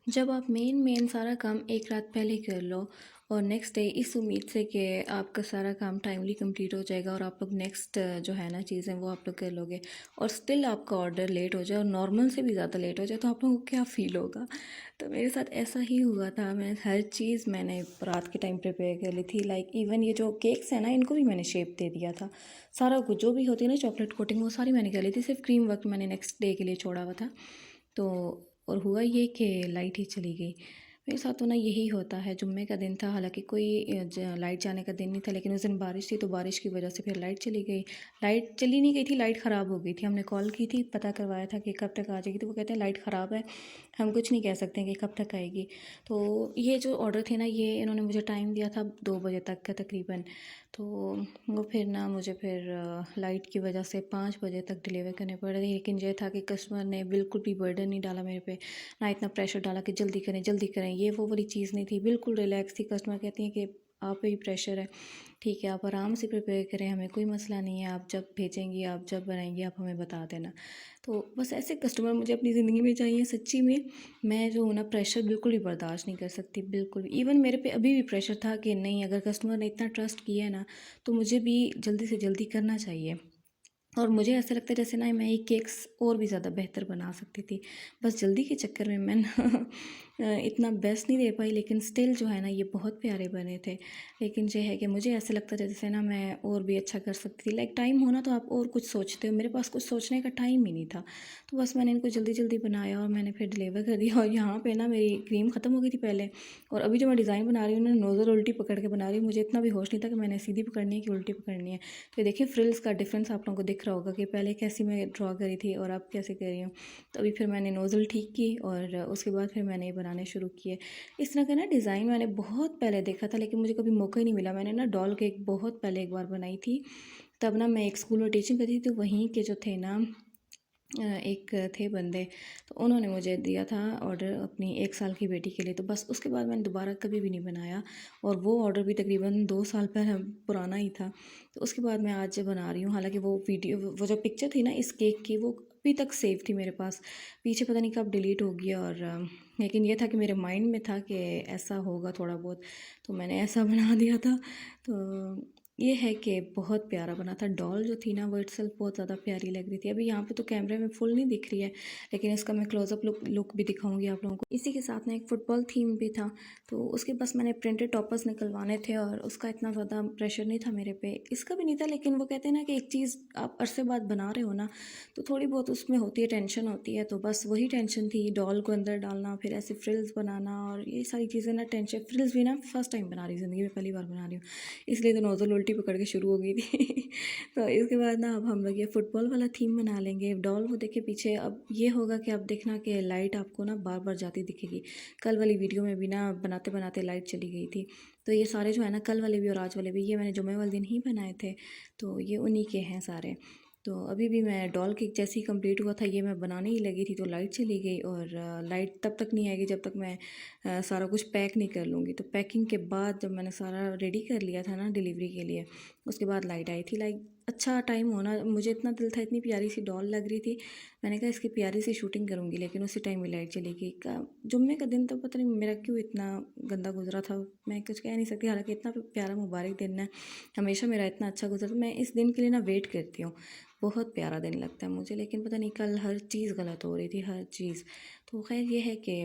जब आप मेन सारा काम एक रात पहले कर लो और नेक्स्ट डे इस उम्मीद से कि आपका सारा काम टाइमली कंप्लीट हो जाएगा और आप लोग नेक्स्ट जो है ना चीज़ें वो आप लोग कर लोगे और स्टिल आपका ऑर्डर लेट हो जाए और नॉर्मल से भी ज़्यादा लेट हो जाए तो आप लोगों को क्या फ़ील होगा। तो मेरे साथ ऐसा ही हुआ था। मैं हर चीज़ मैंने रात के टाइम प्रिपेयर कर ली थी। लाइक इवन ये जो केक्स हैं ना इनको भी मैंने शेप दे दिया था। सारा कुछ जो भी होती है ना चॉकलेट कोटिंग वो सारी मैंने कर ली थी। सिर्फ क्रीम वर्क मैंने नेक्स्ट डे के लिए छोड़ा हुआ था। तो और हुआ ये कि लाइट ही चली गई। मेरे साथ तो ना यही होता है। जुम्मे का दिन था, हालांकि कोई लाइट जाने का दिन नहीं था, लेकिन उस दिन बारिश थी तो बारिश की वजह से फिर लाइट चली गई। लाइट चली नहीं गई थी, लाइट ख़राब हो गई थी। हमने कॉल की थी, पता करवाया था कि कब तक आ जाएगी, तो वो कहते हैं लाइट ख़राब है, हम कुछ नहीं कह सकते हैं कि कब तक आएगी। तो ये जो ऑर्डर थे ना ये इन्होंने मुझे टाइम दिया था 2 बजे तक का तकरीबन। तो वो फिर ना मुझे फिर लाइट की वजह से 5 बजे तक डिलीवर करने पड़े। लेकिन ये था कि कस्टमर ने बिल्कुल भी बर्डन नहीं डाला मेरे पे, ना इतना प्रेशर डाला कि जल्दी करें, ये वो वाली चीज़ नहीं थी। बिल्कुल रिलैक्स थी। कस्टमर कहती हैं कि आप पे ही प्रेशर है, ठीक है आप आराम से प्रिपेयर करें, हमें कोई मसला नहीं है, आप जब भेजेंगी आप जब बनाएंगी आप हमें बता देना। तो बस ऐसे कस्टमर मुझे अपनी ज़िंदगी में चाहिए सच्ची में। मैं जो हूँ ना प्रेशर बिल्कुल भी बर्दाश्त नहीं कर सकती, बिल्कुल भी। इवन मेरे पे अभी भी प्रेशर था कि नहीं, अगर कस्टमर ने इतना ट्रस्ट किया है ना तो मुझे भी जल्दी से जल्दी करना चाहिए। और मुझे ऐसा लगता है जैसे ना मैं ये केक्स और भी ज़्यादा बेहतर बना सकती थी। बस जल्दी के चक्कर में मैं ना इतना बेस्ट नहीं दे पाई, लेकिन स्टिल जो है ना ये बहुत प्यारे बने थे। लेकिन ये है कि मुझे ऐसा लगता था जैसे ना मैं और भी अच्छा कर सकती थी। लाइक टाइम हो ना तो आप और कुछ सोचते हो, मेरे पास कुछ सोचने का टाइम ही नहीं था। तो बस मैंने इनको जल्दी जल्दी बनाया और मैंने फिर डिलीवर कर दिया। और यहाँ पे ना मेरी क्रीम ख़त्म हो गई थी पहले, और अभी जो मैं डिज़ाइन बना रही हूँ ना नोज़ल उल्टी पकड़ के बना रही हूँ। मुझे इतना भी होश नहीं था कि मैंने सीधी पकड़नी है कि उल्टी पकड़नी है। तो देखिए फ्रिल्स का डिफरेंस आप लोगों को दिख रहा होगा कि पहले कैसी मैं ड्रॉ करी थी और अब कैसे कर रही हूँ। तो अभी फिर मैंने नोज़ल ठीक की और उसके बाद फिर मैंने ये बनाने शुरू किए। इस तरह का ना डिज़ाइन मैंने बहुत पहले देखा था, लेकिन मुझे कभी मौका ही नहीं मिला। मैंने ना डॉल केक बहुत पहले एक बार बनाई थी। तब ना मैं एक स्कूल में टीचिंग करती थी, तो वहीं के जो थे ना एक थे बंदे, तो उन्होंने मुझे दिया था ऑर्डर अपनी 1 साल की बेटी के लिए। तो बस उसके बाद मैंने दोबारा कभी भी नहीं बनाया, और वो ऑर्डर भी तकरीबन 2 साल पहले पुराना ही था। तो उसके बाद मैं आज जब बना रही हूँ, हालांकि वो वीडियो वो जो पिक्चर थी ना इस केक की वो अभी तक सेव थी मेरे पास। पीछे पता नहीं कब डिलीट हो गया। और लेकिन ये था कि मेरे माइंड में था कि ऐसा होगा थोड़ा बहुत, तो मैंने ऐसा बना दिया था। तो ये है कि बहुत प्यारा बना था। डॉल जो थी ना वो इटसेल्फ बहुत ज़्यादा प्यारी लग रही थी। अभी यहाँ पे तो कैमरे में फुल नहीं दिख रही है, लेकिन इसका मैं क्लोजअप लुक भी दिखाऊंगी आप लोगों को। इसी के साथ में एक फ़ुटबॉल थीम भी था, तो उसके बस मैंने प्रिंटेड टॉपर्स निकलवाने थे और उसका इतना ज़्यादा प्रेशर नहीं था मेरे पे। इसका भी नहीं था, लेकिन वो कहते हैं ना कि एक चीज़ आप अरसे बाद बना रहे हो ना तो थोड़ी बहुत उसमें होती है, टेंशन होती है। तो बस वही टेंशन थी, डॉल को अंदर डालना, फिर ऐसे फ्रिल्स बनाना और ये सारी चीज़ें ना टेंशन। फ्रिल्स भी ना फर्स्ट टाइम बना रही, ज़िंदगी में पहली बार बना रही हूँ, इसलिए तो नोज़ल उल्टी पकड़ के शुरू हो गई थी। तो इसके बाद ना अब हम लोग ये फुटबॉल वाला थीम बना लेंगे। डॉल वो देखिए पीछे। अब ये होगा कि अब देखना कि लाइट आपको ना बार बार जाती दिखेगी। कल वाली वीडियो में भी ना बनाते बनाते लाइट चली गई थी। तो ये सारे जो है ना कल वाले भी और आज वाले भी, ये मैंने जुमे वाले दिन ही बनाए थे, तो ये उन्हीं के हैं सारे। तो अभी भी मैं डॉल केक जैसे ही कंप्लीट हुआ था ये मैं बनाने ही लगी थी तो लाइट चली गई। और लाइट तब तक नहीं आएगी जब तक मैं सारा कुछ पैक नहीं कर लूँगी। तो पैकिंग के बाद जब मैंने सारा रेडी कर लिया था ना डिलीवरी के लिए, उसके बाद लाइट आई थी। लाइक अच्छा टाइम होना, मुझे इतना दिल था, इतनी प्यारी सी डॉल लग रही थी। मैंने कहा इसकी प्यारी सी शूटिंग करूँगी, लेकिन उसी टाइम में लाइट चली गई। जुम्मे का दिन तो पता नहीं मेरा क्यों इतना गंदा गुजरा था, मैं कुछ कह नहीं सकती। हालांकि इतना प्यारा मुबारक दिन है, हमेशा मेरा इतना अच्छा गुजरा, तो मैं इस दिन के लिए ना वेट करती हूँ। बहुत प्यारा दिन लगता है मुझे। लेकिन पता नहीं कल हर चीज़ गलत हो रही थी, हर चीज़। तो खैर ये है कि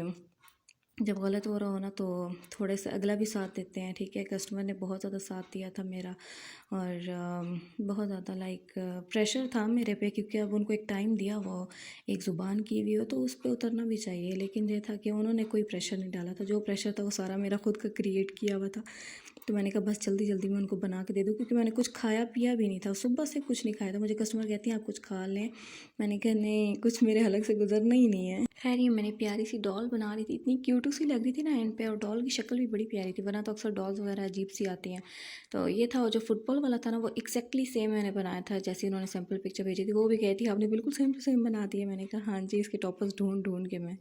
जब गलत हो रहा हो ना तो थोड़े से अगला भी साथ देते हैं, ठीक है। कस्टमर ने बहुत ज़्यादा साथ दिया था मेरा, और बहुत ज़्यादा लाइक प्रेशर था मेरे पे, क्योंकि अब उनको एक टाइम दिया, वो एक ज़ुबान की हुई हो तो उस पर उतरना भी चाहिए। लेकिन ये था कि उन्होंने कोई प्रेशर नहीं डाला था, जो प्रेशर था वो सारा मेरा खुद का क्रिएट किया हुआ था। तो मैंने कहा बस जल्दी जल्दी मैं उनको बना के दे दूँ, क्योंकि मैंने कुछ खाया पिया भी नहीं था, सुबह से कुछ नहीं खाया था। मुझे कस्टमर कहती हैं आप कुछ खा लें, मैंने कहा नहीं, कुछ मेरे हलक से गुजरना ही नहीं है। खैर ये मैंने प्यारी सी डॉल बना रही थी, इतनी क्यूट सी लग रही थी ना एंड पे, और डॉल की शक्ल भी बड़ी प्यारी थी, वरना तो अक्सर डॉल्स वगैरह अजीब सी आती हैं। तो ये था। और जो फुटबॉल वाला था ना वो एक्जैक्टली सेम मैंने बनाया था जैसे उन्होंने सैम्पल पिक्चर भेजी थी। वो भी कहती आपने बिल्कुल सेम टू सेम बना दिया। मैंने कहा हाँ जी, इसके टॉपर्स ढूंढ ढूंढ के मैं